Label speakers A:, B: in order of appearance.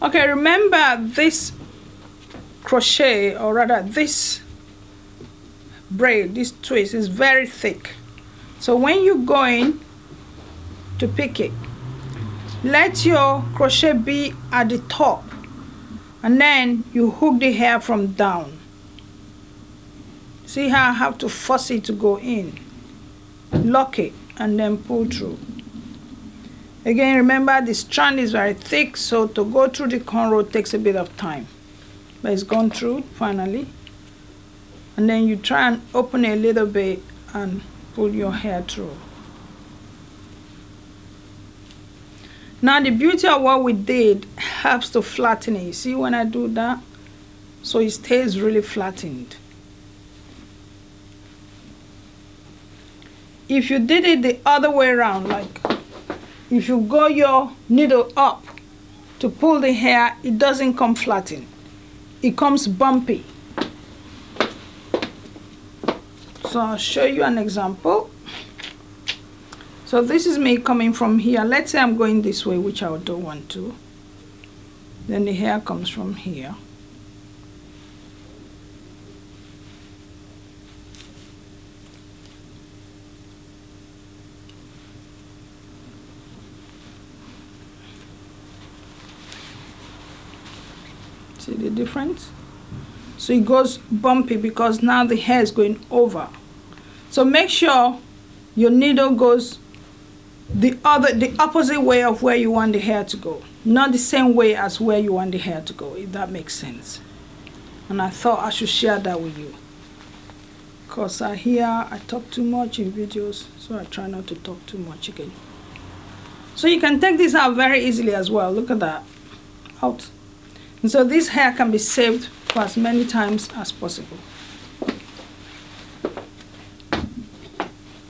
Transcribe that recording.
A: Okay, remember this crochet, or rather this braid, this twist is very thick. So when you're going to pick it, let your crochet be at the top, and then you hook the hair from down. See how I have to force it to go in, lock it, and then pull through. Again, remember the strand is very thick, so to go through the cornrow takes a bit of time, but it's gone through finally. And then you try and open a little bit and pull your hair through. Now the beauty of what we did helps to flatten it. You see when I do that? So it stays really flattened. If you did it the other way around, like if you go your needle up to pull the hair, it doesn't come flattened. It comes bumpy. So I'll show you an example. So this is me coming from here. Let's say I'm going this way, which I don't want to. Then the hair comes from here. See the difference? So it goes bumpy because now the hair is going over. So make sure your needle goes the opposite way of where you want the hair to go, not the same way as where you want the hair to go, if that makes sense. And I thought I should share that with you, because I talk too much in videos, so I try not to talk too much again. So you can take this out very easily as well. Look at that, out. And so this hair can be saved for as many times as possible.